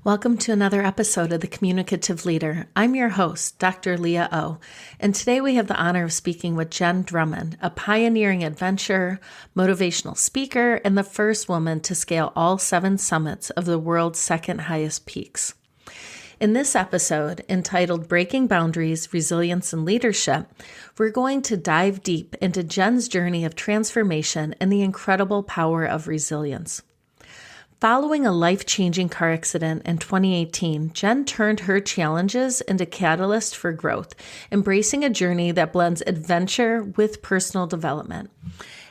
Welcome to another episode of The Communicative Leader. I'm your host, Dr. Leah O, and today we have the honor of speaking with Jenn Drummond, a pioneering adventurer, motivational speaker, and the first woman to scale all 7 summits of the world's second highest peaks. In this episode, entitled Breaking Boundaries, Resilience, and Leadership, we're going to dive deep into Jenn's journey of transformation and the incredible power of resilience. Following a life-changing car accident in 2018, Jenn turned her challenges into catalyst for growth, embracing a journey that blends adventure with personal development.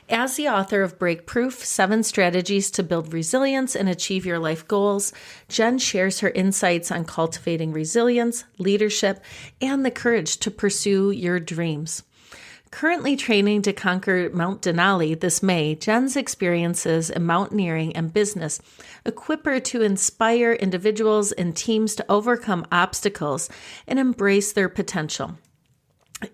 As the author of Breakproof, 7 Strategies to Build Resilience and Achieve Your Life Goals, Jenn shares her insights on cultivating resilience, leadership, and the courage to pursue your dreams. Currently training to conquer Mount Denali this May, Jenn's experiences in mountaineering and business equip her to inspire individuals and teams to overcome obstacles and embrace their potential.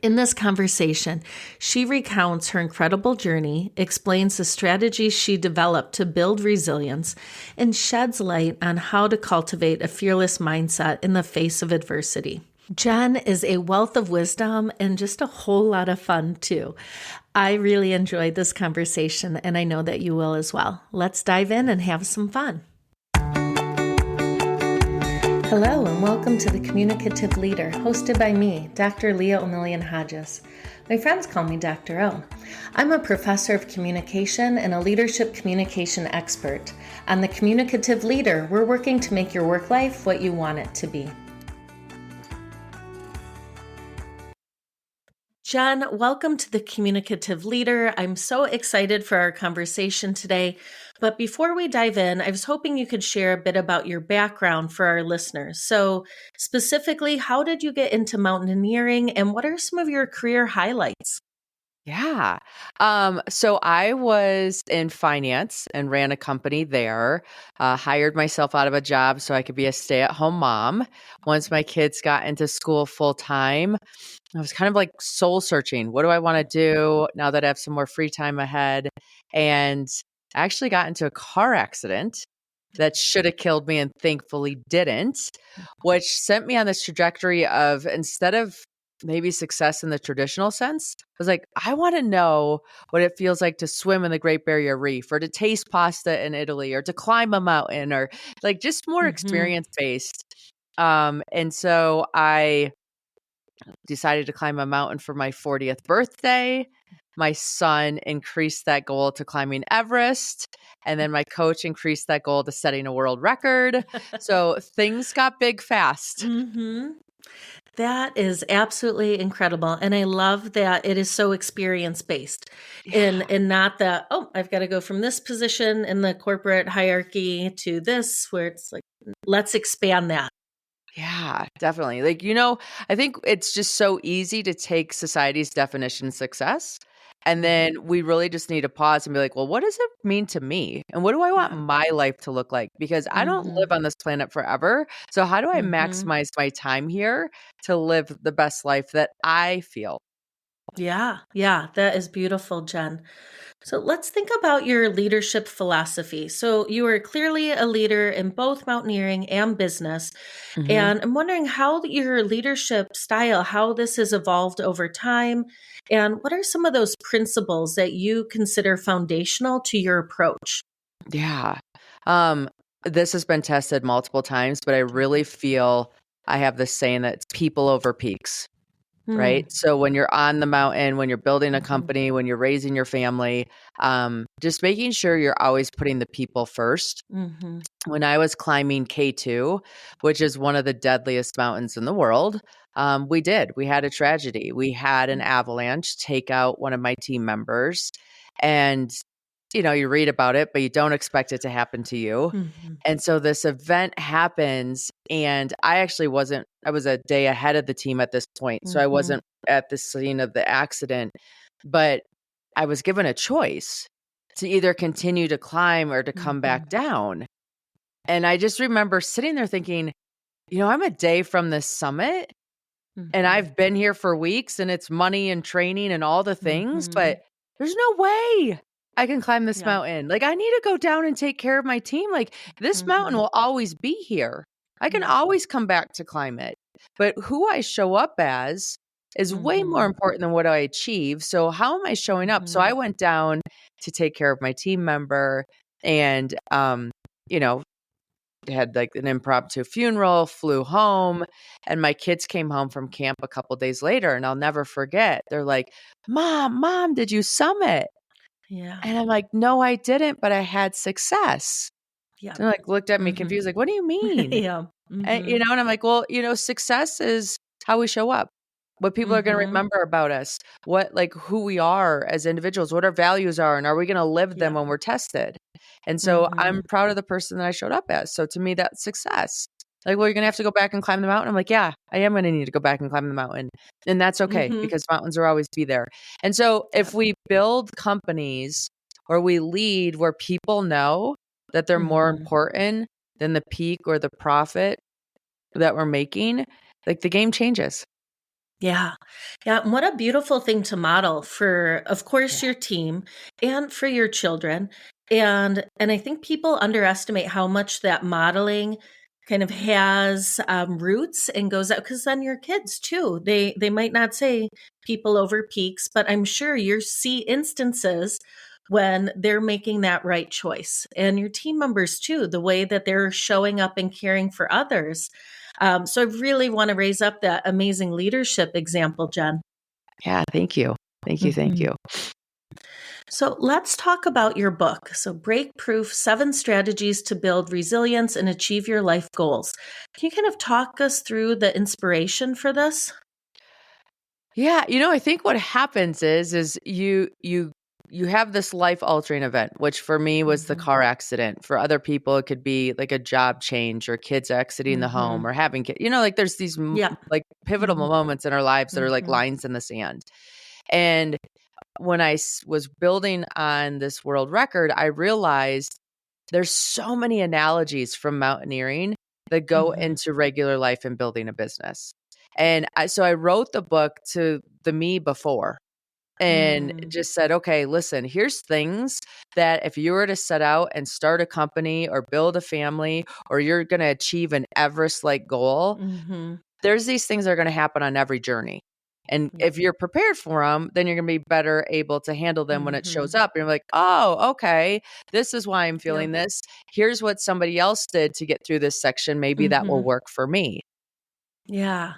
In this conversation, she recounts her incredible journey, explains the strategies she developed to build resilience, and sheds light on how to cultivate a fearless mindset in the face of adversity. Jenn is a wealth of wisdom and just a whole lot of fun, too. I really enjoyed this conversation, and I know that you will as well. Let's dive in and have some fun. Hello, and welcome to The Communicative Leader, hosted by me, Dr. Leah O'Million-Hodges. My friends call me Dr. O. I'm a professor of communication and a leadership communication expert. On The Communicative Leader, we're working to make your work life what you want it to be. Jenn, welcome to The Communicative Leader. I'm so excited for our conversation today. But before we dive in, I was hoping you could share a bit about your background for our listeners. So specifically, how did you get into mountaineering and what are some of your career highlights? Yeah. So I was in finance and ran a company there, hired myself out of a job so I could be a stay-at-home mom. Once my kids got into school full time, I was kind of like soul searching. What do I want to do now that I have some more free time ahead? And I actually got into a car accident that should have killed me and thankfully didn't, which sent me on this trajectory of instead of maybe success in the traditional sense, I was like, I want to know what it feels like to swim in the Great Barrier Reef or to taste pasta in Italy or to climb a mountain or like just more experience based. And so I decided to climb a mountain for my 40th birthday. My son increased that goal to climbing Everest. And then my coach increased that goal to setting a world record. So things got big fast. That is absolutely incredible. And I love that it is so experience-based and not that, oh, I've got to go from this position in the corporate hierarchy to this, where it's like, let's expand that. Yeah, definitely. I think it's just so easy to take society's definition of success. And then we really just need to pause and be like, well, what does it mean to me? And what do I want my life to look like? Because I don't live on this planet forever. So how do I maximize my time here to live the best life that I feel? Yeah, that is beautiful, Jenn. So let's think about your leadership philosophy. So you are clearly a leader in both mountaineering and business. And I'm wondering how your leadership style, how this has evolved over time, and what are some of those principles that you consider foundational to your approach? Yeah. This has been tested multiple times, but I really feel I have this saying that it's people over peaks. Right. So when you're on the mountain, when you're building a company, when you're raising your family, just making sure you're always putting the people first. When I was climbing K2, which is one of the deadliest mountains in the world, we had a tragedy. We had an avalanche take out one of my team members. And you read about it, but you don't expect it to happen to you. And so this event happens, and I was a day ahead of the team at this point. So I wasn't at the scene of the accident, but I was given a choice to either continue to climb or to come back down. And I just remember sitting there thinking, I'm a day from this summit and I've been here for weeks and it's money and training and all the things, but there's no way I can climb this mountain. Like, I need to go down and take care of my team. Like, this mountain will always be here. I can always come back to climate. But who I show up as is way more important than what I achieve. So how am I showing up? So I went down to take care of my team member and, you know, had like an impromptu funeral, flew home, and my kids came home from camp a couple days later, and I'll never forget. They're like, Mom, did you summit? Yeah. And I'm like, no, I didn't, but I had success. Yeah. And like looked at me confused, like, what do you mean? Yeah. And I'm like, well, success is how we show up, what people are going to remember about us, like who we are as individuals, what our values are, and are we going to live them Yeah. when we're tested? And so I'm proud of the person that I showed up as. So to me, that's success. Like, well, you're going to have to go back and climb the mountain. I'm like, yeah, I am going to need to go back and climb the mountain. And that's okay because mountains will always be there. And so if we build companies or we lead where people know that they're more important than the peak or the profit that we're making, like the game changes. Yeah. Yeah. And what a beautiful thing to model for, of course, your team and for your children. And I think people underestimate how much that modeling kind of has roots and goes out, because then your kids too, they might not say people over peaks, but I'm sure you see instances when they're making that right choice, and your team members too, the way that they're showing up and caring for others. So I really want to raise up that amazing leadership example, Jenn. Yeah, thank you. Thank you. So let's talk about your book. So, Break Proof: 7 Strategies to Build Resilience and Achieve Your Life Goals. Can you kind of talk us through the inspiration for this? Yeah, I think what happens is you have this life altering event, which for me was the car accident. For other people, it could be like a job change or kids exiting the home or having kids. Like there's these Yeah. like pivotal moments in our lives that are like lines in the sand. And when I was building on this world record, I realized there's so many analogies from mountaineering that go into regular life and building a business. And so I wrote the book to the me before and just said, okay, listen, here's things that if you were to set out and start a company or build a family, or you're going to achieve an Everest-like goal, there's these things that are going to happen on every journey. And if you're prepared for them, then you're going to be better able to handle them when it shows up. And you're like, oh, okay, this is why I'm feeling this. Here's what somebody else did to get through this section. Maybe that will work for me. Yeah.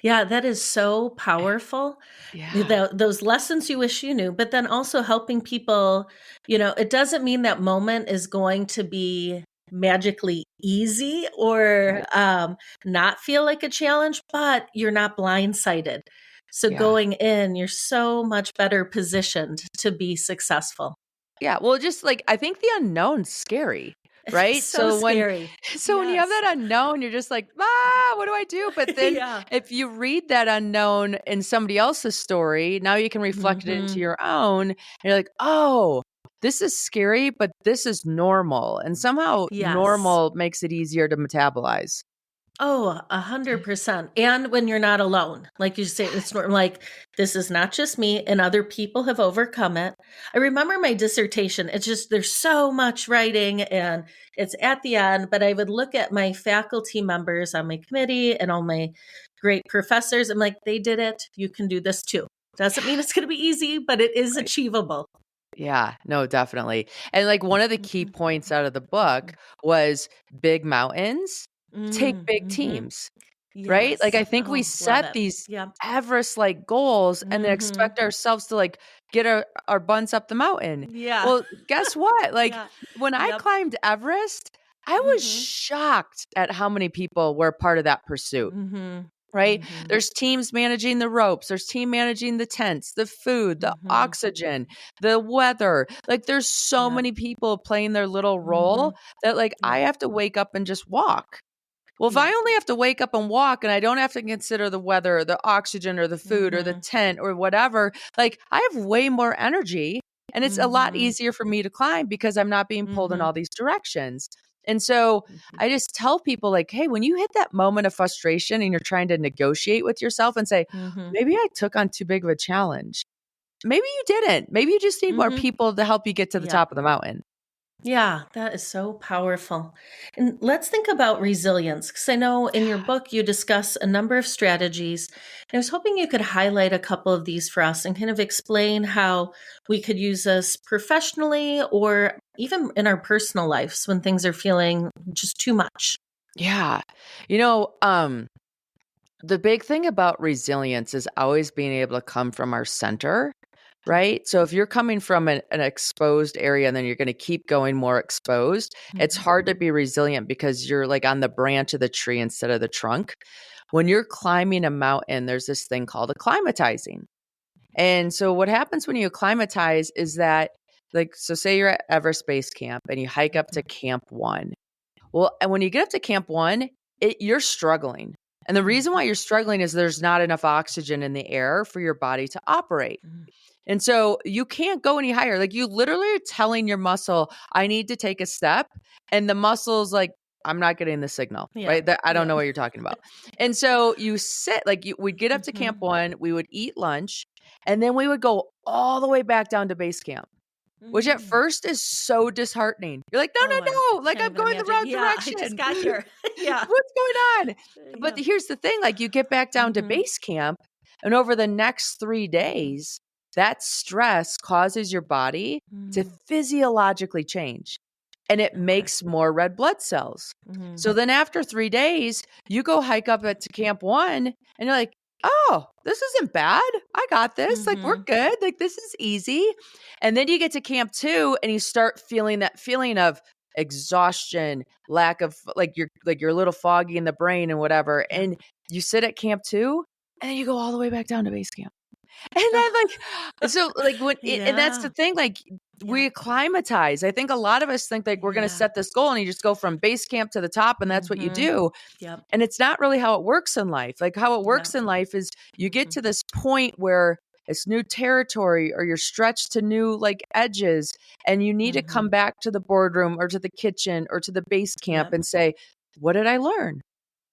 Yeah, that is so powerful. Yeah. Those lessons you wish you knew, but then also helping people, it doesn't mean that moment is going to be magically easy or Right. not feel like a challenge, but you're not blindsided. So Yeah. going in, you're so much better positioned to be successful. Yeah. Well, just like, I think the unknown's scary, It's right? so scary. So when you have Yes. that unknown, you're just like, what do I do? But then Yeah. if you read that unknown in somebody else's story, now you can reflect it into your own. And you're like, oh, this is scary, but this is normal. And somehow Yes. normal makes it easier to metabolize. Oh, 100%. And when you're not alone, like you say, it's like, this is not just me and other people have overcome it. I remember my dissertation. It's just, there's so much writing and it's at the end, but I would look at my faculty members on my committee and all my great professors. I'm like, they did it. You can do this too. Doesn't mean it's going to be easy, but it is achievable. Yeah, no, definitely. And like one of the key points out of the book was big mountains take big Mm-hmm. teams. Right? Like, I Yes. think we Oh, love set it. these Yeah. Everest-like goals and then Mm-hmm. expect ourselves to, like, get our butts up the mountain. Yeah. Well, guess what? Like, Yeah. when I Yep. climbed Everest, I was Mm-hmm. shocked at how many people were part of that pursuit. Mm-hmm. Right? Mm-hmm. There's teams managing the ropes, there's team managing the tents, the food, the Mm-hmm. oxygen, the weather. Like, there's so Yep. many people playing their little Mm-hmm. role that, like, I Yep. have to wake up and just walk. Well, if I Yeah. only have to wake up and walk and I don't have to consider the weather or the oxygen or the food or the Mm-hmm. tent or whatever, like I have way more energy and it's a lot Mm-hmm. easier for me to climb because I'm not being pulled in Mm-hmm. all these directions. And so I just tell people like, hey, when you hit that moment of frustration and you're trying to negotiate with yourself and say, Mm-hmm. maybe I took on too big of a challenge. Maybe you didn't. Maybe you just need more Mm-hmm. people to help you get to the Yep. top of the mountain. Yeah, that is so powerful. And let's think about resilience, because I know in your book you discuss a number of strategies. And I was hoping you could highlight a couple of these for us and kind of explain how we could use this professionally or even in our personal lives when things are feeling just too much. Yeah. You know, the big thing about resilience is always being able to come from our center, right? So if you're coming from an exposed area and then you're going to keep going more exposed, it's Mhm. hard to be resilient because you're like on the branch of the tree instead of the trunk. When you're climbing a mountain, there's this thing called acclimatizing. And so what happens when you acclimatize is that, like, so say you're at Everest Base Camp and you hike up to Camp 1. Well, and when you get up to Camp 1, you're struggling. And the reason why you're struggling is there's not enough oxygen in the air for your body to operate. Mhm. And so you can't go any higher. Like you literally are telling your muscle, I need to take a step. And the muscle's like, I'm not getting the signal, Yeah. right? That I don't Yeah. know what you're talking about. And so you sit, like we'd get up to Camp Mhm. 1, we would eat lunch, and then we would go all the way back down to base camp. Which at Mm. first is so disheartening. You're like, "No, Oh, I no, no, like, can't I'm even going the imagine. wrong Yeah, I just direction. got here. Yeah. What's going on?" But Yeah. here's the thing, like, you get back down to Mhm. base camp, and over the next 3 days, that stress causes your body to Mm. physiologically change, and it Okay. makes more red blood cells. Mhm. So then after 3 days, you go hike up at to Camp 1, and you're like, "Oh, this isn't bad. I got this. Like, we're Mhm. good. Like, this is easy." And then you get to Camp 2, and you start feeling that feeling of exhaustion, lack of like you're a little foggy in the brain and whatever, Yep. and you sit at Camp 2, and then you go all the way back down to base camp. And then, so, like, when it and that's the Yeah. thing, like, we Yep. acclimatize. I think a lot of us think, like, we're gonna Yeah. set this goal, and you just go from base camp to the top, and that's what you Mhm. do, Yep. and it's not really how it works in life. Like, how it works Yep. in life is you get Mhm. to this point where it's new territory or you're stretched to new, like, edges, and you need to come Mhm. back to the boardroom or to the kitchen or to the base camp Yep. and say, "What did I learn?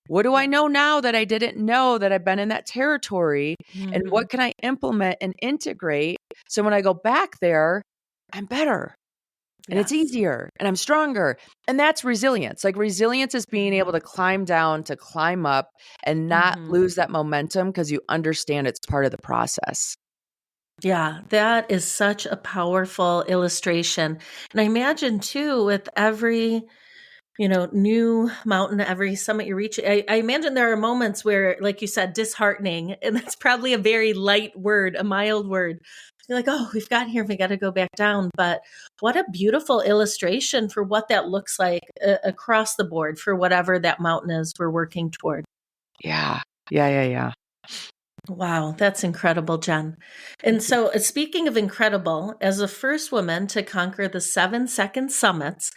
What do I Yep. know now that I didn't know that I've been in that territory? And Mhm. what can I implement and integrate so when I go back there, I'm better and it's Yes. easier and I'm stronger?" And that's resilience. Like resilience is being able Mhm. to climb down, to climb up and not Mhm. lose that momentum because you understand it's part of the process. Yeah, that is such a powerful illustration. And I imagine too, with every new mountain, every summit you reach, I imagine there are moments where, like you said, disheartening, and that's probably a very light word, a mild word. You're like, oh, we've got here, we got to go back down. But what a beautiful illustration for what that looks like across the board for whatever that mountain is we're working toward. Yeah. Yeah. Yeah. Yeah. Wow, that's incredible, Jen. And Thank you. so, speaking of incredible, as the first woman to conquer the 7 second summits,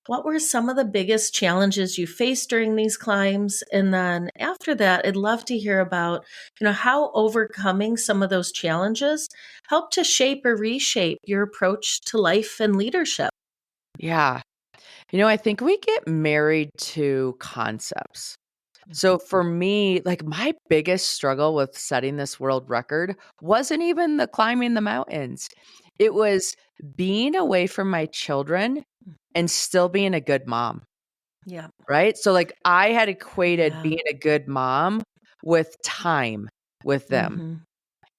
what were some of the biggest challenges you faced during these climbs? And then after that, I'd love to hear about, how overcoming some of those challenges helped to shape or reshape your approach to life and leadership. Yeah. I think we get married to concepts. So for me, like my biggest struggle with setting this world record wasn't even the climbing the mountains. It was being away from my children and still being a good mom, Yeah. right? So like I had equated Yeah. being a good mom with time with them. Mm-hmm.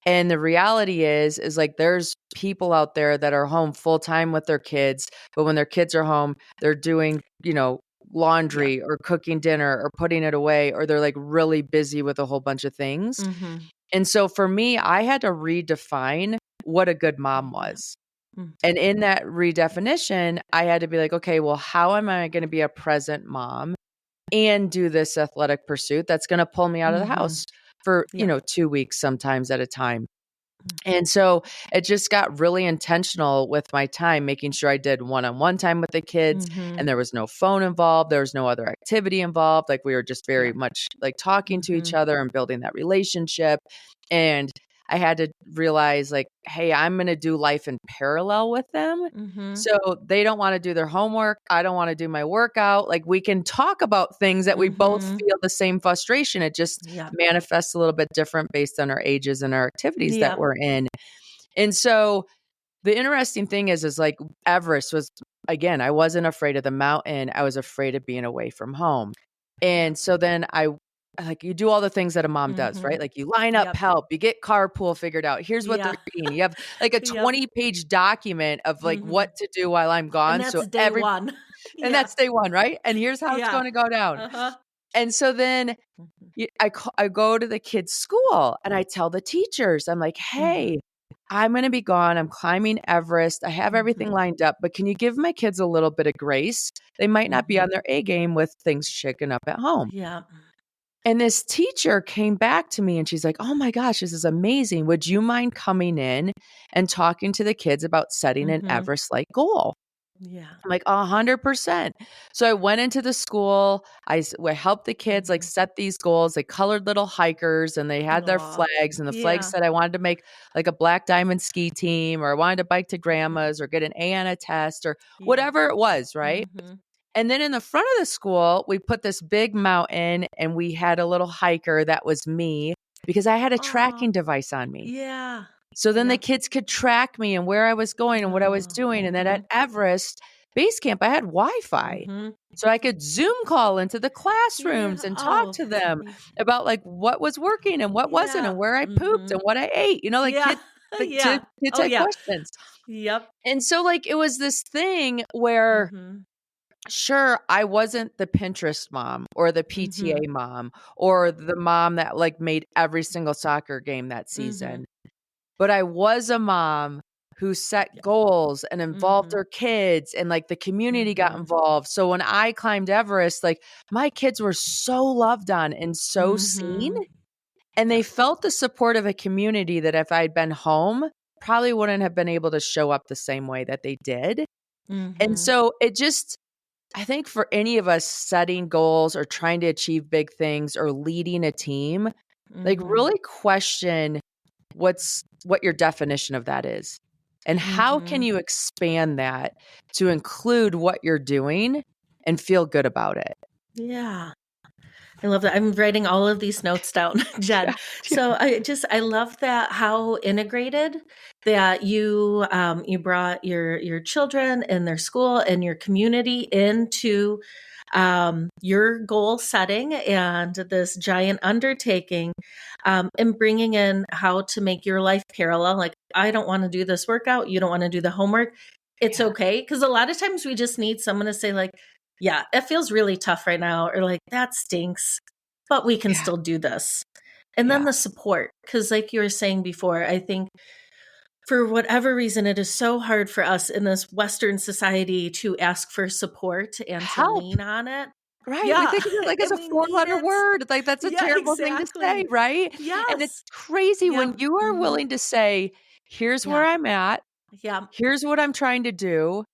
And the reality is like there's people out there that are home full time with their kids, but when their kids are home, they're doing, Yeah. laundry or cooking dinner or putting it away, or they're like really busy with a whole bunch of things. Mm-hmm. And so for me, I had to redefine what a good mom Yeah. was. And in that redefinition, I had to be like, okay, well, how am I going to be a present mom and do this athletic pursuit that's going to pull me out of the Mm-hmm. house for, Yeah. 2 weeks sometimes at a time? And so it just got really intentional with my time, making sure I did one-on-one time with the kids Mm-hmm. and there was no phone involved. There was no other activity involved. Like we were just very Yeah. much like talking to each Mm-hmm. other and building that relationship. And I had to realize like, hey, I'm going to do life in parallel with them. Mm-hmm. So they don't want to do their homework. I don't want to do my workout. Like we can talk about things that we both Mhm. feel the same frustration. It just Yep. manifests a little bit different based on our ages and our activities that Yep. we're in. And so the interesting thing is like Everest was again, I wasn't afraid of the mountain. I was afraid of being away from home. And so then you do all the things that a mom does, right? Like you line up Yep. help, you get carpool figured out. Here's what they're Yeah. eating. You have like a Yep. 20-page document of like what to do while I'm And gone. So that's day one. and Yeah. that's day one, right? And here's how it's Yeah. going to go down. Uh-huh. And so then Mhm. I go to the kids' school and I tell the teachers, I'm like, Mhm. hey, I'm going to be gone. I'm climbing Everest. I have everything Mhm. lined up, but can you give my kids a little bit of grace? They might not be Mhm. on their A game with things shaking up at home. Yeah. And this teacher came back to me and she's like, oh my gosh, this is amazing. Would you mind coming in and talking to the kids about setting an Mhm. Everest-like goal? Yeah. I'm like, 100%. So I went into the school. I helped the kids like Mhm. set these goals. They colored little hikers and they had their Aw. flags. And the flag Yeah. said I wanted to make like a black diamond ski team, or I wanted to bike to Mhm. grandma's or get an A on a test or Yeah. whatever it was, right? Mhm. And then in the front of the school, we put this big mountain and we had a little hiker that was me because I had a Aw. tracking device on me. Yeah. So then the Yep. kids could track me and where I was going and what I was Oh. doing. And then at Mhm. Everest Base Camp, I had Wi-Fi. Mhm. So I could Zoom call into the classrooms Yeah. and talk Oh. to them about like what was working and what wasn't and Yeah. where I pooped and Mhm. what I ate. Like Yeah. Yeah. kids Oh, had yeah. questions. Yep. And so like it was this thing where Mhm. sure, I wasn't the Pinterest mom or the PTA Mhm. mom or the mom that like made every single soccer game that Mhm. season. But I was a mom who set Yeah. goals and involved Mhm. her kids and like the community got Mhm. involved. So when I climbed Everest, like my kids were so loved on and so seen, Mhm. and they Yep. felt the support of a community that if I'd been home, probably wouldn't have been able to show up the same way that they did. And Mhm. so I think for any of us setting goals or trying to achieve big things or leading a team, like Mhm. really question what your definition of that is. And how can Mhm. you expand that to include what you're doing and feel good about it? Yeah. I love that. I'm writing all of these notes down, Yeah. Jen. Yeah. So I love that how integrated that you brought your children and their school and your community into your goal setting and this giant undertaking, and bringing in how to make your life parallel. Like, I don't want to do this workout. You don't want to do the homework. It's Yeah. okay. Because a lot of times we just need someone to say, like, yeah, it feels really tough right now, or like, that stinks, but we can Yeah. still do this. And then Yeah. the support. Because, like you were saying before, I think for whatever reason, it is so hard for us in this Western society to ask for support and to Help. lean on it. Right. We Yeah. think of it like as And a we need four-letter it. word. Like that's a Yeah, terrible thing to say, exactly. right? And it's Yes. crazy when Yep. you are Hmm. willing to say, here's where Yeah. I'm at. Yeah. Here's what I'm trying to do.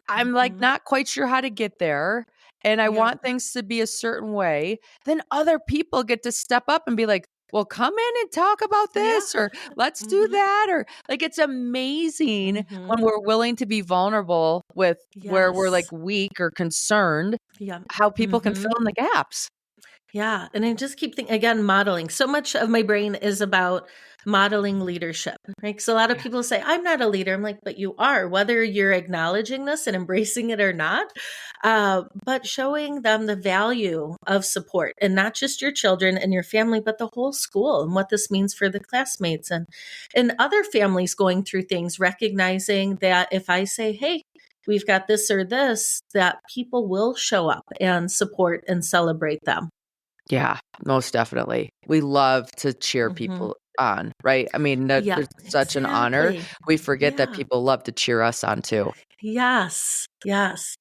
I'm like Hmm. not quite sure how to get there and I Yep. want things to be a certain way, then other people get to step up and be like, well, come in and talk about Yeah. this or let's do Hmm. that. Or like, it's amazing Hmm. when we're willing to be vulnerable with where we're like Yes. weak or concerned, Yep. how people can Hmm. fill in the gaps. Yeah. And I just keep thinking again, modeling. So much of my brain is about modeling leadership, right? Because a lot of Yeah. people say, I'm not a leader. I'm like, but you are, whether you're acknowledging this and embracing it or not. But showing them the value of support and not just your children and your family, but the whole school and what this means for the classmates and other families going through things, recognizing that if I say, hey, we've got this or this, that people will show up and support and celebrate them. Yeah, most definitely. We love to cheer Hmm. people on, right? I mean, Yeah, it's such an honor. exactly. We forget that Yeah. people love to cheer us on too. Yes. Yes.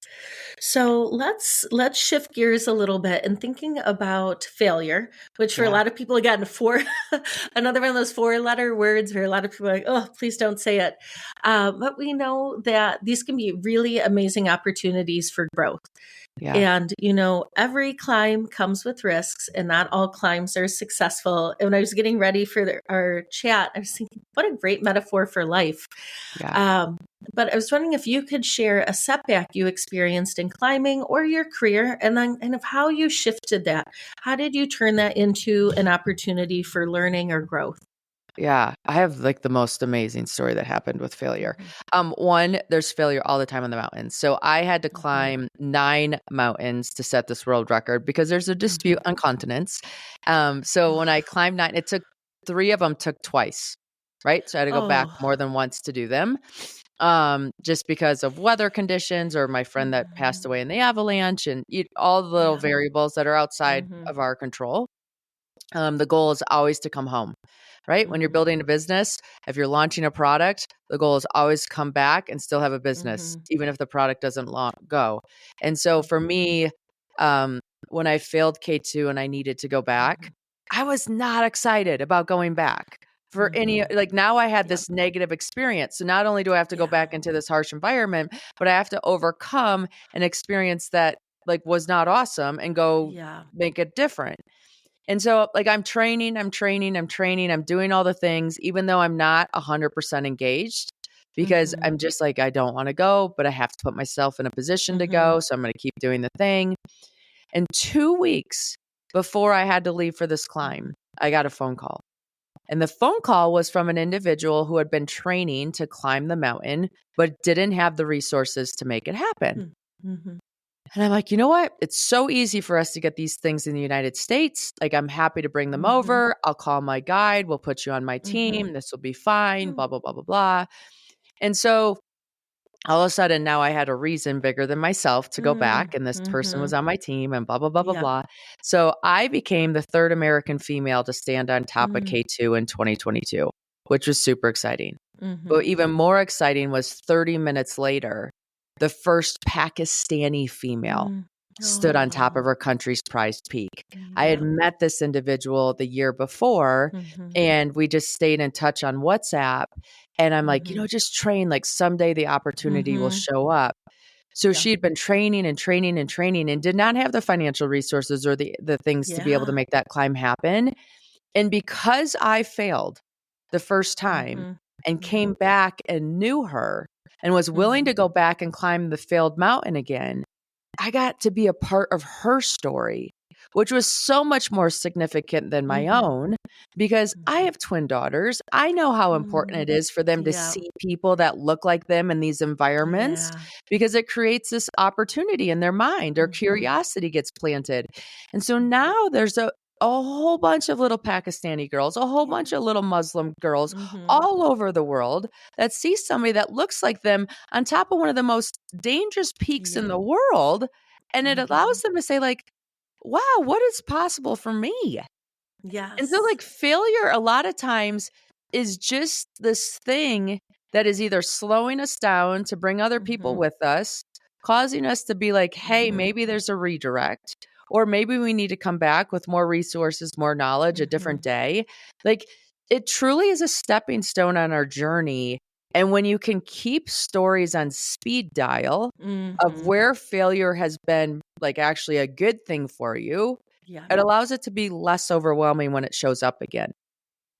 So let's shift gears a little bit and thinking about failure, which for a Yeah. lot of people, again, four another one of those four-letter words where a lot of people are like, oh, please don't say it. But we know that these can be really amazing opportunities for growth. Yeah. And, every climb comes with risks, and not all climbs are successful. And when I was getting ready for our chat, I was thinking, what a great metaphor for life. Yeah. Um, but I was wondering if you could share a setback you experienced in climbing or your career, and then kind of how you shifted that. How did you turn that into an opportunity for learning or growth? Yeah, I have like the most amazing story that happened with failure. One, there's failure all the time on the mountains. So I had to climb 9 mountains to set this world record because there's a dispute on continents. So when I climbed 9, it took 3 of them took twice, right? So I had to go back Oh. more than once to do them. Just because of weather conditions or my friend that passed away in the avalanche and all the little Yeah. variables that are outside of our control. The goal is always to come home, right? When you're building a business, if you're launching a product, the goal is always come back and still have a business, even if the product doesn't go. And so for me, um, when I failed K2 and I needed to go back, I was not excited about going back for any, like now I had Yep. this negative experience. So not only do I have to go Yeah. back into this harsh environment, but I have to overcome an experience that like was not awesome and go Yeah. make it different. And so, like, I'm training, I'm doing all the things, even though I'm not 100% engaged because I'm just like, I don't want to go, but I have to put myself in a position to go. So I'm going to keep doing the thing. And 2 weeks before I had to leave for this climb, I got a phone call. And the phone call was from an individual who had been training to climb the mountain, but didn't have the resources to make it happen. And I'm like, you know what? It's so easy for us to get these things in the United States. Like, I'm happy to bring them over. I'll call my guide. We'll put you on my team. This will be fine, blah, blah, blah, blah, blah. And so all of a sudden now I had a reason bigger than myself to go back. And this person was on my team and blah, blah, blah, blah, Yep. blah. So I became the 3rd American female to stand on top of K2 in 2022, which was super exciting. But even more exciting was 30 minutes later, the first Pakistani female stood on top of her country's prized peak. I had Yep. met this individual the year before and we just stayed in touch on WhatsApp. And I'm like, just train, like someday the opportunity will show up. So Yeah. she'd been training and training and training and did not have the financial resources or the things to be able to Yeah. make that climb happen. And because I failed the first time and came back and knew her and was willing to go back and climb the failed mountain again, I got to be a part of her story, which was so much more significant than my own because I have twin daughters. I know how important it is for them to Yeah. see people that look like them in these environments Yeah. because it creates this opportunity in their mind or curiosity gets planted. And so now there's a whole bunch of little Pakistani girls, a whole bunch of little Muslim girls all over the world that see somebody that looks like them on top of one of the most dangerous peaks in the world. And it allows them to say, like, wow, what is possible for me? And so, Yes. like, failure a lot of times is just this thing that is either slowing us down to bring other people with us, causing us to be like, hey, maybe there's a redirect, or maybe we need to come back with more resources, more knowledge, a different day. Like, it truly is a stepping stone on our journey. And when you can keep stories on speed dial of where failure has been like actually a good thing for you, Yeah. it allows it to be less overwhelming when it shows up again.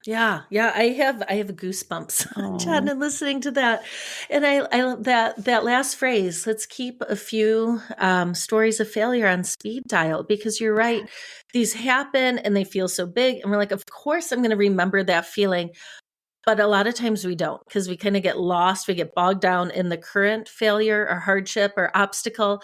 Yeah, yeah, I have goosebumps, Oh, Jen, and listening to that, and I love that last phrase. Let's keep a few stories of failure on speed dial because you're right. These happen and they feel so big, and we're like, of course, I'm going to remember that feeling. But a lot of times we don't because we kind of get lost. We get bogged down in the current failure or hardship or obstacle,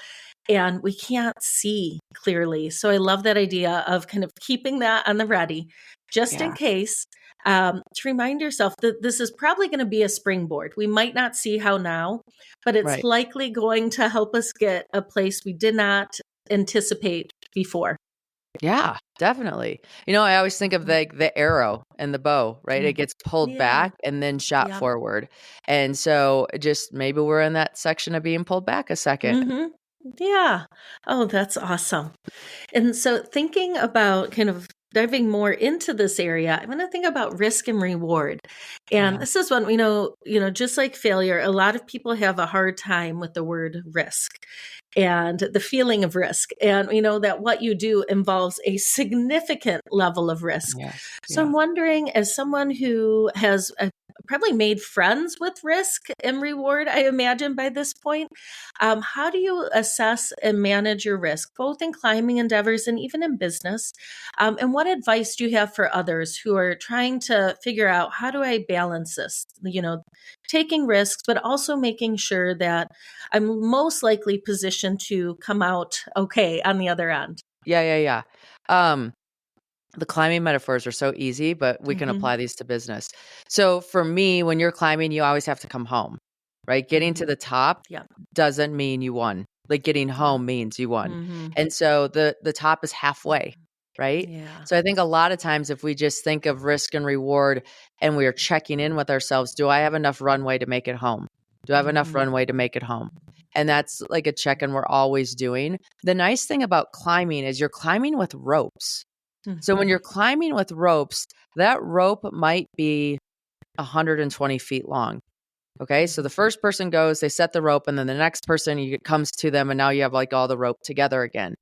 and we can't see clearly. So I love that idea of kind of keeping that on the ready just in yeah, case to remind yourself that this is probably going to be a springboard. We might not see how now, but it's right. likely going to help us get a place we did not anticipate before. Yeah, definitely. I always think of like the arrow and the bow, right? It Mm. gets pulled Yeah. back and then shot Yep. forward. And so just maybe we're in that section of being pulled back a second. Yeah. Oh, that's awesome. And so, thinking about kind of diving more into this area, I'm going to think about risk and reward. And Yeah. this is one just like failure, a lot of people have a hard time with the word risk and the feeling of risk. And we know that what you do involves a significant level of risk. Yes. So, Yeah. I'm wondering, as someone who has a probably made friends with risk and reward, I imagine, by this point. How do you assess and manage your risk, both in climbing endeavors and even in business? And what advice do you have for others who are trying to figure out, how do I balance this? Taking risks, but also making sure that I'm most likely positioned to come out okay on the other end. Yeah. The climbing metaphors are so easy, but we can apply these to business. So for me, when you're climbing, you always have to come home, right? Getting to the top Yeah. doesn't mean you won. Like getting home means you won. And so the top is halfway, right? Yeah. So I think a lot of times if we just think of risk and reward and we are checking in with ourselves, do I have enough runway to make it home? Do I have enough runway to make it home? And that's like a check-in we're always doing. The nice thing about climbing is you're climbing with ropes. So when you're climbing with ropes, that rope might be 120 feet long. Okay. So the first person goes, they set the rope, and then the next person comes to them, and now you have like all the rope together again.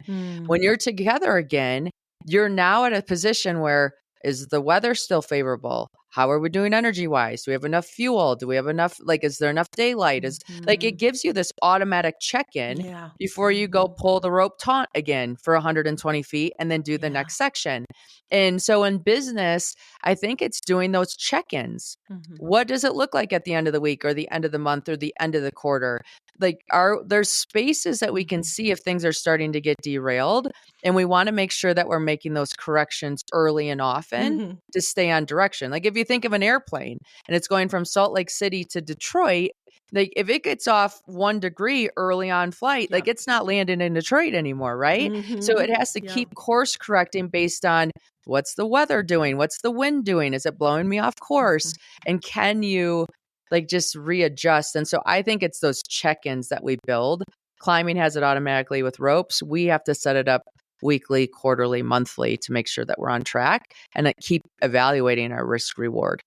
When you're together again, you're now at a position where, is the weather still favorable? How are we doing energy wise? Do we have enough fuel? Do we have enough, like, is there enough daylight? Is like, it gives you this automatic check-in Yeah. before you go pull the rope taut again for 120 feet and then do the next section. And so in business, I think it's doing those check-ins. What does it look like at the end of the week or the end of the month or the end of the quarter? Like, there's spaces that we can see if things are starting to get derailed, and we want to make sure that we're making those corrections early and often to stay on direction. Like if you think of an airplane and it's going from Salt Lake City to Detroit, like if it gets off 1 degree early on flight, like it's not landing in Detroit anymore, right? So it has to keep course correcting based on what's the weather doing? What's the wind doing? Is it blowing me off course? And can you like just readjust? And so I think it's those check-ins that we build. Climbing has it automatically with ropes. We have to set it up weekly, quarterly, monthly to make sure that we're on track and keep evaluating our risk reward.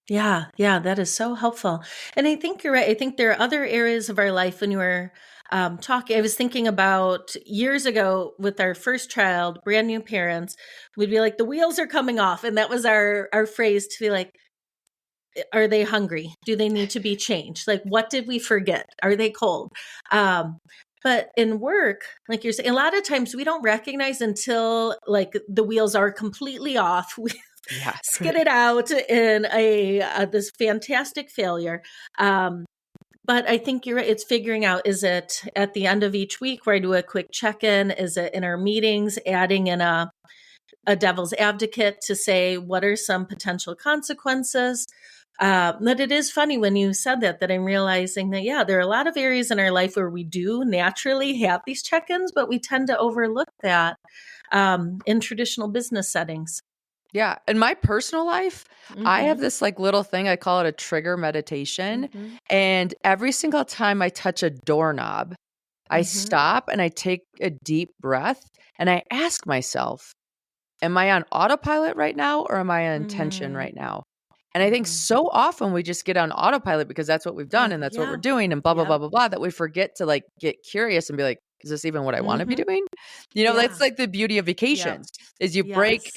Yeah, that is so helpful. And I think you're right. I think there are other areas of our life when you were talking. I was thinking about years ago with our first child, brand new parents, we'd be like, the wheels are coming off. And that was our phrase, to be like, are they hungry? Do they need to be changed? Like, what did we forget? Are they cold? But in work, like you're saying, a lot of times we don't recognize until like the wheels are completely off. We Yeah. skidded out in this fantastic failure. But I think you're right. It's figuring out, is it at the end of each week where I do a quick check-in? Is it in our meetings, adding in a devil's advocate to say, what are some potential consequences? But it is funny when you said that I'm realizing that, yeah, there are a lot of areas in our life where we do naturally have these check-ins, but we tend to overlook that in traditional business settings. Yeah. In my personal life, I have this like little thing, I call it a trigger meditation. And every single time I touch a doorknob, I stop and I take a deep breath and I ask myself, am I on autopilot right now or am I on intention right now? And I think so often we just get on autopilot because that's what we've done and that's what we're doing and blah, blah, blah, blah, blah, that we forget to like get curious and be like, is this even what I want to be doing? That's like the beauty of vacations is you break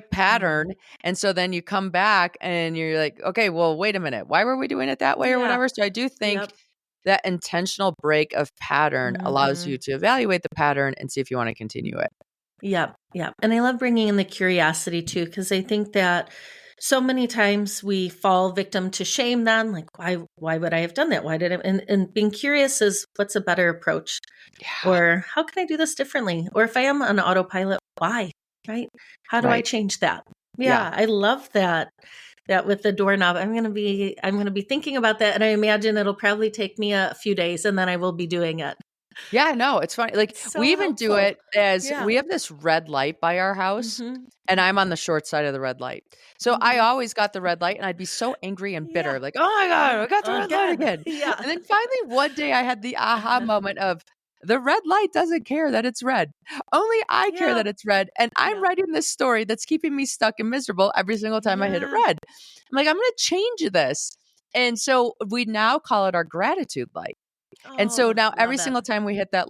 pattern. And so then you come back and you're like, okay, well, wait a minute. Why were we doing it that way or whatever? So I do think that intentional break of pattern allows you to evaluate the pattern and see if you want to continue it. Yeah. And I love bringing in the curiosity too, because I think that so many times we fall victim to shame then, like, why would I have done that? Why did I? And being curious is, what's a better approach? Yeah. Or how can I do this differently? Or if I am on autopilot, why? Right? How do I change that? Yeah, I love that. That with the doorknob, I'm gonna be thinking about that, and I imagine it'll probably take me a few days, and then I will be doing it. Yeah, no, it's funny. Like So we even do helpful. it as Yeah. we have this red light by our house and I'm on the short side of the red light. So I always got the red light and I'd be so angry and bitter, like, oh my God, I got the red light again. Yeah. And then finally one day I had the aha moment of the red light doesn't care that it's red. Only I care that it's red. And I'm writing this story that's keeping me stuck and miserable every single time I hit it red. I'm like, I'm going to change this. And so we now call it our gratitude light. And so now every Love it. single time we hit that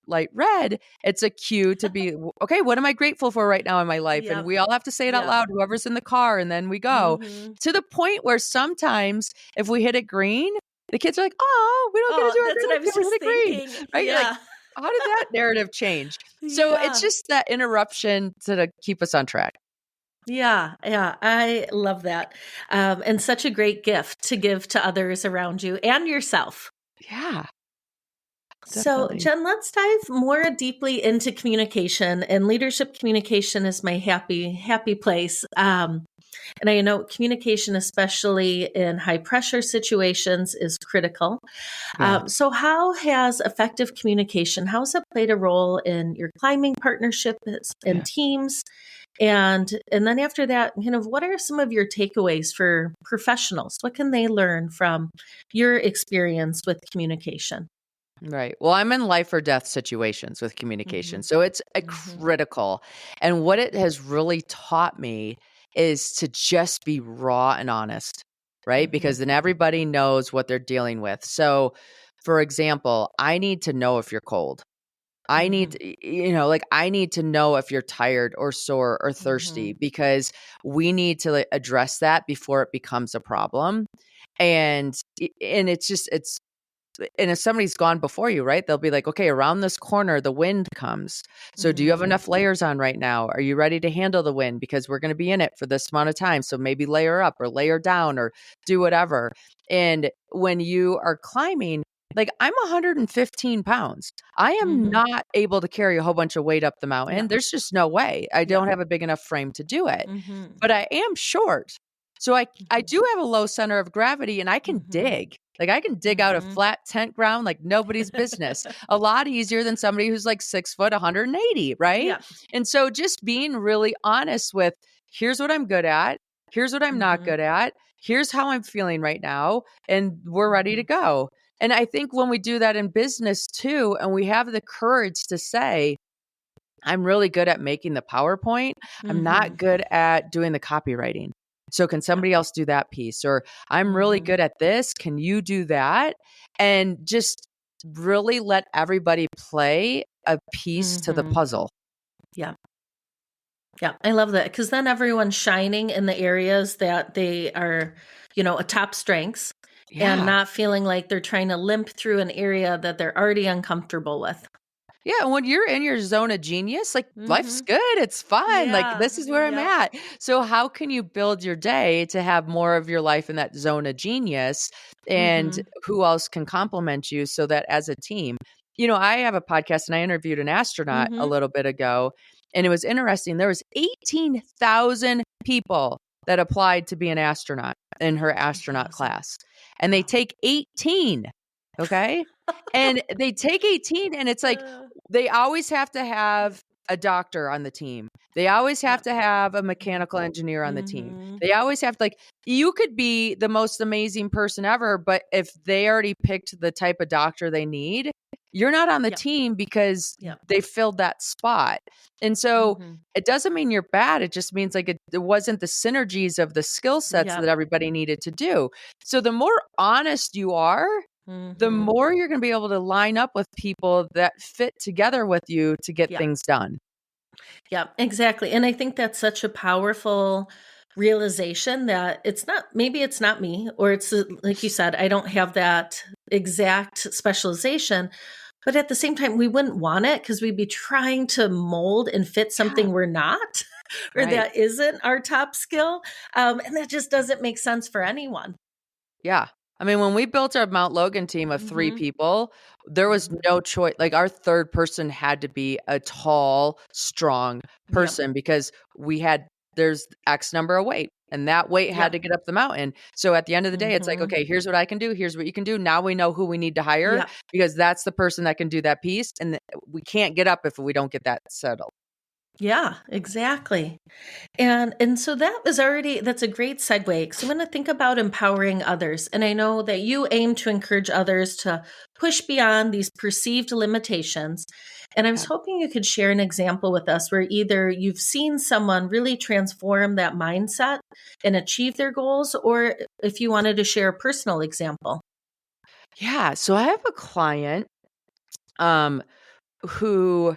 light red, it's a cue to be, okay, what am I grateful for right now in my life? And Yep. we all have to say it out Yep. loud, whoever's in the car, and then we go Mm-hmm. to the point where sometimes if we hit it green, the kids are like, oh, we don't get to Oh, do our that's what I gratitude, was we hit just it green, thinking. right? You're like, Yeah. how did that narrative change? So it's Yeah. just that interruption to keep us on track. Yeah. Yeah. I love that. And such a great gift to give to others around you and yourself. Yeah, So, definitely. Jen, let's dive more deeply into communication. And leadership communication is my happy place. And I know communication, especially in high pressure situations, is critical. Yeah. So, how has effective communication, how has it played a role in your climbing partnerships and Yeah. teams? And then after that, what are some of your takeaways for professionals? What can they learn from your experience with communication? Right. Well, I'm in life or death situations with Mm-hmm. communication. So it's a Mm-hmm. critical. And what it has really taught me is to just be raw and honest, right? Mm-hmm. Because then everybody knows what they're dealing with. So, for example, I need to know if you're cold. I Mm-hmm. need, like I need to know if you're tired or sore or Mm-hmm. thirsty because we need to address that before it becomes a problem. And it's just, and if somebody's gone before you, right, they'll be like, okay, around this corner, the wind comes. So do you have Mm-hmm. enough layers on right now? Are you ready to handle the wind? Because we're going to be in it for this amount of time. So maybe layer up or layer down or do whatever. And when you are climbing, like I'm 115 pounds. I am Mm-hmm. not able to carry a whole bunch of weight up the Yeah. mountain. There's just no way. I Yeah. don't have a big enough frame to do it. Mm-hmm. But I am short. So I do have a low center of gravity and I can Mm-hmm. dig. Like I can dig out a Mm-hmm. flat tent ground like nobody's business. A lot easier than somebody who's like 6 foot, 180, right? Yeah. And so just being really honest with here's what I'm good at, here's what I'm not Mm-hmm. good at, here's how I'm feeling right now, and we're ready to Mm-hmm. go. And I think when we do that in business too, and we have the courage to say, I'm really good at making the PowerPoint. I'm Mm-hmm. not good at doing the copywriting. So can Yeah. somebody else do that piece? Or I'm really Mm-hmm. good at this. Can you do that? And just really let everybody play a piece to the Mm-hmm. puzzle. Yeah. Yeah. I love that because then everyone's shining in the areas that they are, a top strengths and Yeah. not feeling like they're trying to limp through an area that they're already uncomfortable with. Yeah, when you're in your zone of genius, like life's Mm-hmm. good, it's fun. Like Yeah. this is where I'm Yep. at. So how can you build your day to have more of your life in that zone of genius and Mm-hmm. who else can complement you so that as a team. I have a podcast and I interviewed an astronaut a Mm-hmm. little bit ago and it was interesting. There was 18,000 people that applied to be an astronaut in her astronaut 18,000. class. And they Wow. take 18, okay? And they take 18 and it's like Uh, they always have to have a doctor on the team. They always have yep. to have a Yep. mechanical engineer on the team. Mm-hmm. They always have to, like, you could be the most amazing person ever, but if they already picked the type of doctor they need, you're not on the Yep. team because Yep. they filled that spot. And so Mm-hmm. it doesn't mean you're bad. It just means like it wasn't the synergies of the skill sets that Yep. everybody needed to do. So the more honest you are, the Mm-hmm. more you're going to be able to line up with people that fit together with you to get Yep. things done. Yeah, exactly. And I think that's such a powerful realization that maybe it's not me, or it's like you said, I don't have that exact specialization. But at the same time, we wouldn't want it because we'd be trying to mold and fit Yeah. something we're not, or Right. that isn't our top skill. And that just doesn't make sense for anyone. Yeah. I mean, when we built our Mount Logan team of 3 Mm-hmm. people, there was Mm-hmm. no choice. Like our third person had to be a tall, strong Yep. person because there's X number of weight and that weight had Yep. to get up the mountain. So at the end of the day, it's like, Mm-hmm. okay, here's what I can do. Here's what you can do. Now we know who we need to hire Yep. because that's the person that can do that piece. And we can't get up if we don't get that settled. Yeah, exactly. And so that's a great segue because I'm going to think about empowering others. And I know that you aim to encourage others to push beyond these perceived limitations. And I was Yeah. hoping you could share an example with us where either you've seen someone really transform that mindset and achieve their goals, or if you wanted to share a personal example. Yeah. So I have a client. Um, who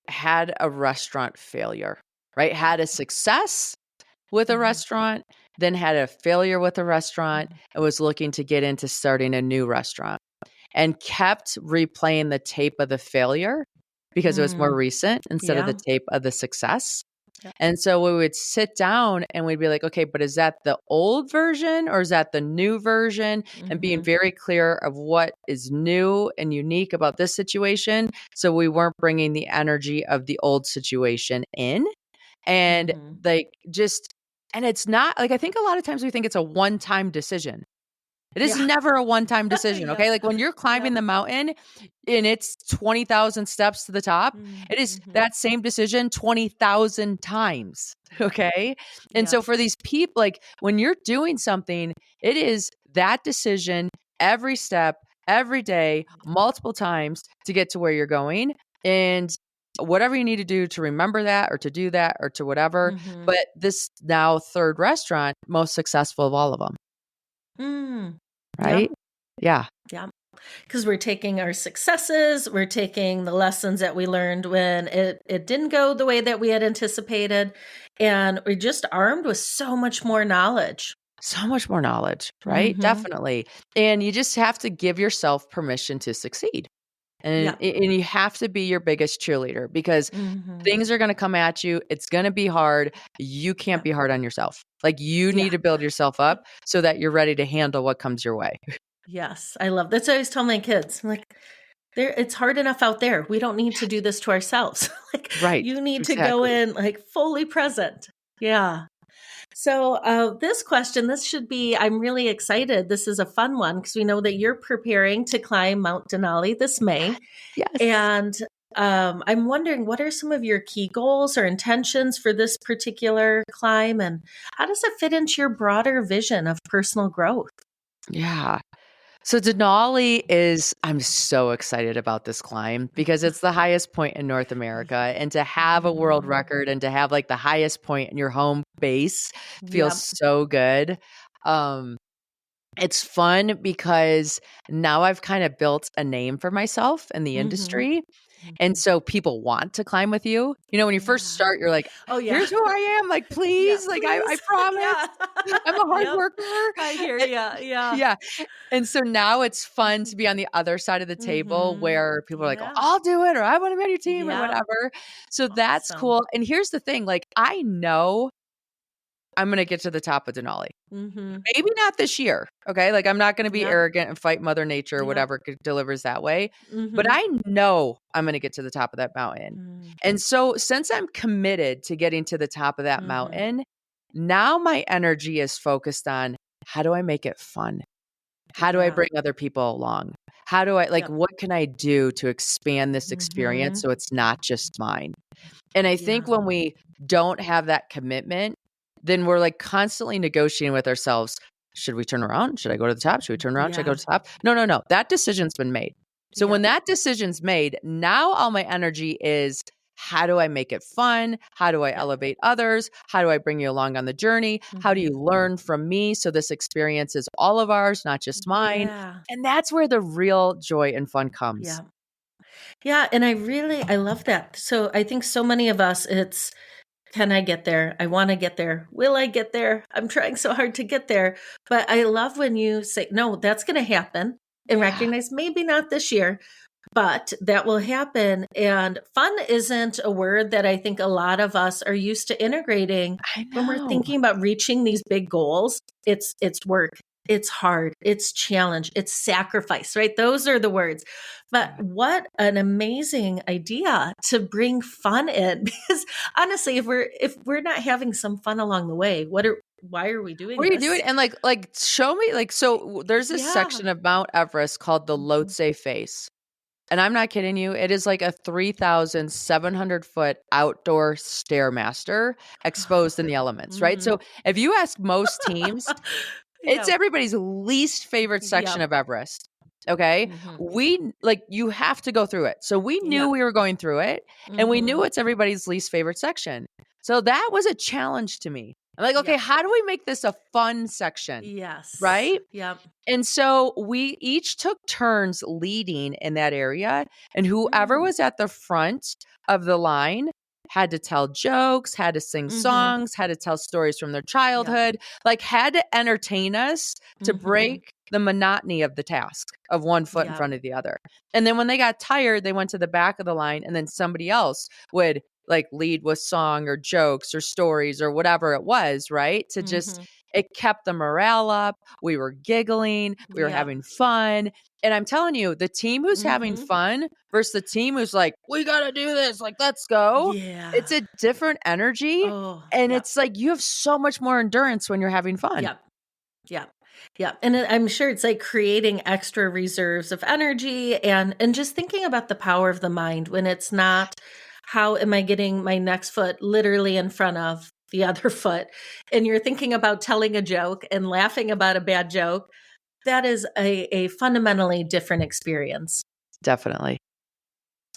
had a restaurant failure, right? Had a success with a restaurant, then had a failure with a restaurant, and was looking to get into starting a new restaurant, and kept replaying the tape of the failure because it was more recent instead of the Yeah. tape of the success. Yep. And so we would sit down and we'd be like, okay, but is that the old version or is that the new version? And being very clear of what is new and unique about this situation. So we weren't bringing the energy of the old situation in. And like, just, and it's not like, I think a lot of times we think it's a one-time decision. It is Yeah. never a one-time decision, Yep. okay? Like when you're climbing Yep. the mountain and it's 20,000 steps to the top, it is that same decision 20,000 times, okay? And so Yep. for these people, like when you're doing something, it is that decision every step, every day, multiple times to get to where you're going. And whatever you need to do to remember that or to do that or to whatever. But this now third restaurant, most successful of all of them. Right? Yep. Yeah. Yep. Because we're taking our successes, we're taking the lessons that we learned when it didn't go the way that we had anticipated, and we're just armed with so much more knowledge. So much more knowledge, right? Definitely. And you just have to give yourself permission to succeed. And, Yep. and you have to be your biggest cheerleader because things are going to come at you. It's going to be hard. You can't Yep. be hard on yourself. Like you need Yeah. to build yourself up so that you're ready to handle what comes your way. Yes, I love that's what I always tell my kids. I'm like, it's hard enough out there. We don't need to do this to ourselves. Like, Right. you need to go Exactly. in like fully present. Yeah. So, this question, this should be, I'm really excited. This is a fun one because we know that you're preparing to climb Mount Denali this May. Yes. And I'm wondering, what are some of your key goals or intentions for this particular climb? And how does it fit into your broader vision of personal growth? Yeah. So Denali is, I'm so excited about this climb because it's the highest point in North America. And to have a world record and to have like the highest point in your home base feels Yep. so good. Um, it's fun because now I've kind of built a name for myself in the Mm-hmm. industry. And so people want to climb with you. You know, when you first Yeah. start, you're like, Oh, yeah. here's who I am. Like, Yeah, please, like, I please. promise Yeah. I'm a hard Yep. worker. I hear And- ya. Yeah. yeah. And so now it's fun to be on the other side of the table Mm-hmm. where people are like, oh, Yeah. I'll do it, or I want to be on your team or Yeah. whatever. So that's Awesome. cool. And here's the thing, like, I know I'm going to get to the top of Denali. Mm-hmm. Maybe not this year. Okay. Like, I'm not going to be Yep. arrogant and fight Mother Nature or Yep. whatever delivers that way. But Mm-hmm. I know I'm going to get to the top of that mountain. And so, since I'm committed to getting to the top of that Mm-hmm. mountain, now my energy is focused on how do I make it fun? How do I Yeah. bring other people along? How do I, like, Yep. what can I do to expand this experience Mm-hmm. so it's not just mine? And I think Yeah. when we don't have that commitment, then we're like constantly negotiating with ourselves. Should we turn around? Should I go to the top? Should we turn around? Should I go Yeah. to the top? No, no, no. That decision's been made. So when Yep. that decision's made, now all my energy is how do I make it fun? How do I Yep. elevate others? How do I bring you along on the journey? How do you learn from me so this experience is all of ours, not just mine? Yeah. And that's where the real joy and fun comes. Yeah. Yeah. And I love that. So I think so many of us, it's, can I get there? I want to get there. Will I get there? I'm trying so hard to get there. But I love when you say, no, that's going to happen and Yeah, recognize maybe not this year, but that will happen. And fun isn't a word that I think a lot of us are used to integrating I when we're know. thinking about reaching these big goals. It's work. It's hard. It's challenge. It's sacrifice, right? Those are the words. But Yeah. what an amazing idea to bring fun in because honestly, if we're not having some fun along the way, why are we doing What are you doing? this? And like show me like there's this Yeah. section of Mount Everest called the Mhm. Lhotse Face. And I'm not kidding you. It is like a 3,700-foot outdoor stairmaster exposed in the elements, right? Mhm. So if you ask most teams, it's Yep. everybody's least favorite section Yep. of Everest. Okay. Mhm. You have to go through it. So we knew Yep. we were going through it and we knew Mhm. it's everybody's least favorite section. So that was a challenge to me. I'm like, okay, Yep. how do we make this a fun section? Yes. Right? Yep. And so we each took turns leading in that area, and whoever was at the front of the line had to tell jokes, had to sing songs, had to tell stories from their childhood, like had to entertain us to break the monotony of the task of one foot in Yep. front of the other. And then when they got tired, they went to the back of the line, and then somebody else would like lead with song or jokes or stories or whatever it was, right? To just, it kept the morale up. We were giggling, we were Yep. having fun. And I'm telling you, the team who's having fun versus the team who's like, we got to do this, like, let's go. Yeah. It's a different energy. Oh, And yep. it's like you have so much more endurance when you're having fun. Yep. Yep. Yep. And I'm sure it's like creating extra reserves of energy and just thinking about the power of the mind when it's not how am I getting my next foot literally in front of the other foot, and you're thinking about telling a joke and laughing about a bad joke. That is a fundamentally different experience. Definitely.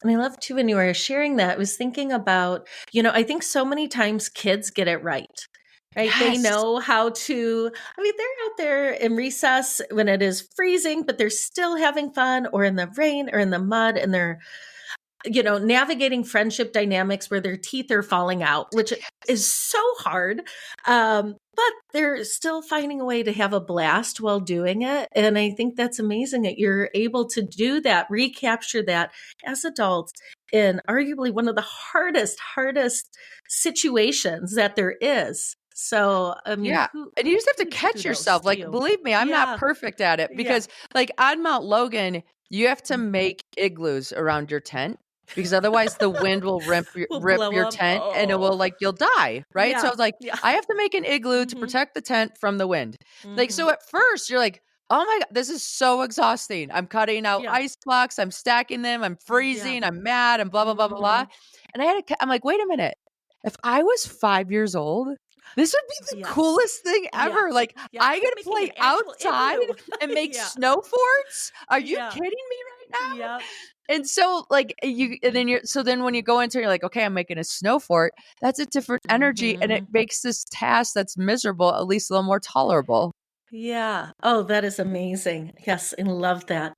And I love too, when you were sharing that, I was thinking about, I think so many times kids get it right. Right. They Yes. know how to, they're out there in recess when it is freezing, but they're still having fun, or in the rain or in the mud, and they're, navigating friendship dynamics where their teeth are falling out, which is so hard. But they're still finding a way to have a blast while doing it. And I think that's amazing that you're able to do that, recapture that as adults in arguably one of the hardest situations that there is. So, Yeah. who And you just have to would do catch those yourself. to Like, you? believe me, I'm not Yeah. perfect at it Yeah. because, like, on Mount Logan, you have to make igloos around your tent because otherwise the wind will Will rip blow your up. tent and it will, Oh. like, you'll die. Right. So I Yeah. was like, Yeah. I have to make an igloo to protect the tent from the wind. Like, so at first you're like, oh my God, this is so exhausting. I'm cutting out Yeah. ice blocks. I'm stacking them. I'm Yeah. freezing. I'm mad. And blah, blah, blah, blah, blah. Mhm. And I'm like, wait a minute. If I was 5 years old, this would be the Yes. coolest thing Yeah. ever. Like, Yeah. I get to Making play an actual outside igloo. and make Yeah. snow forts. Are you Yeah. kidding me right Yep. now? And so, like, then when you go into it, you're like, okay, I'm making a snow fort. That's a different energy. And it Mhm. makes this task that's miserable at least a little more tolerable. Yeah. Oh, that is amazing. Yes, I love that.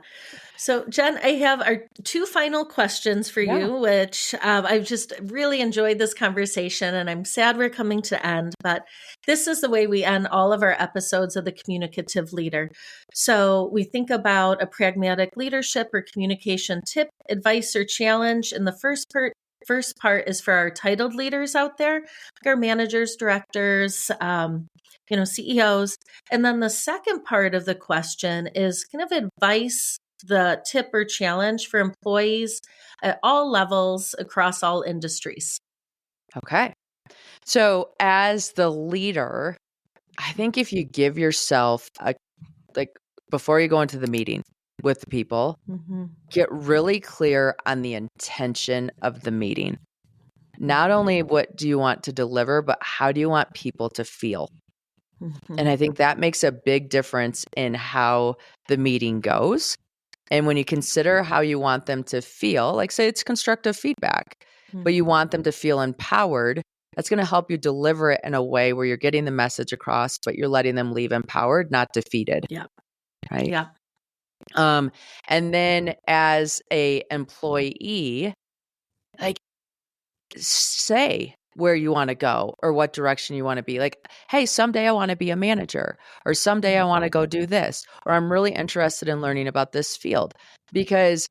So, Jen, I have our two final questions for Yeah. you, which I've just really enjoyed this conversation, and I'm sad we're coming to end, but this is the way we end all of our episodes of The Communicative Leader. So, we think about a pragmatic leadership or communication tip, advice, or challenge. And the first part is for our titled leaders out there, like our managers, directors, CEOs. And then the second part of the question is kind of advice, the tip or challenge for employees at all levels across all industries. Okay. So, as the leader, I think if you give yourself like, before you go into the meeting with the people, Mm-hmm. get really clear on the intention of the meeting. Not only what do you want to deliver, but how do you want people to feel? And I think that makes a big difference in how the meeting goes. And when you consider how you want them to feel, like say it's constructive feedback, but you want them to feel empowered, that's going to help you deliver it in a way where you're getting the message across, but you're letting them leave empowered, not defeated. Yeah. Right. Yeah. And then as a employee, like say where you want to go or what direction you want to be. Like, hey, someday I want to be a manager, or someday I want to go do this, or I'm really interested in learning about this field, because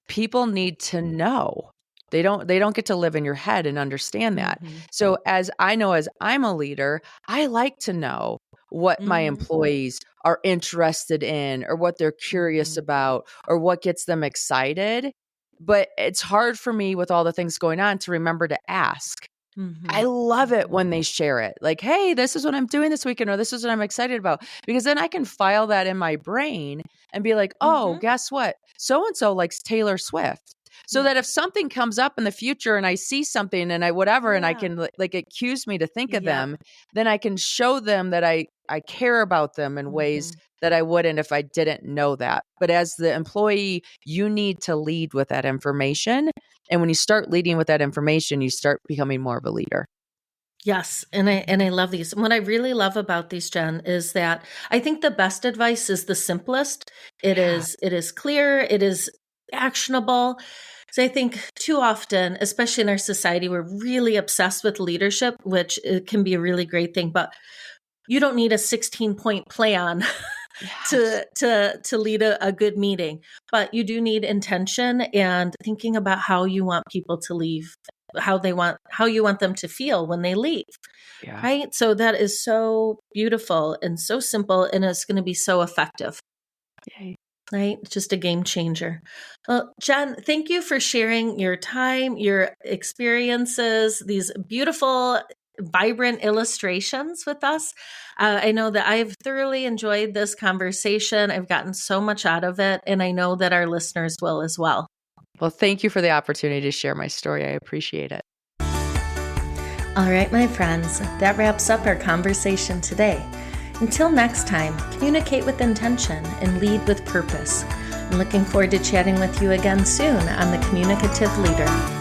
people need to know. They don't get to live in your head and understand that. Mm-hmm. So as I know, as I'm a leader, I like to know what my Mm-hmm. employees are interested in or what they're curious about or what gets them excited. But it's hard for me with all the things going on to remember to ask. Mm-hmm. I love it when they share it. Like, hey, this is what I'm doing this weekend, or this is what I'm excited about. Because then I can file that in my brain and be like, oh, Mm-hmm. guess what? So and so likes Taylor Swift. So Yeah. that if something comes up in the future and I see something and I whatever, and I Yeah. can like it cues me to think of Yeah. them, then I can show them that I care about them in ways Mm-hmm. that I wouldn't if I didn't know that. But as the employee, you need to lead with that information. And when you start leading with that information, you start becoming more of a leader. Yes, and I love these. And what I really love about these, Jen, is that I think the best advice is the simplest. Yeah. It is clear, it is actionable. So I think too often, especially in our society, we're really obsessed with leadership, which it can be a really great thing, but you don't need a 16-point plan Yes. to lead a good meeting, but you do need intention and thinking about how you want people to leave, how you want them to feel when they leave. Yeah. Right? So that is so beautiful and so simple, and it's going to be so effective. Yay. Right? Just a game changer. Well, Jen, thank you for sharing your time, your experiences, these beautiful, vibrant illustrations with us. I know that I've thoroughly enjoyed this conversation. I've gotten so much out of it, and I know that our listeners will as well. Well, thank you for the opportunity to share my story. I appreciate it. All right, my friends, that wraps up our conversation today. Until next time, communicate with intention and lead with purpose. I'm looking forward to chatting with you again soon on The Communicative Leader.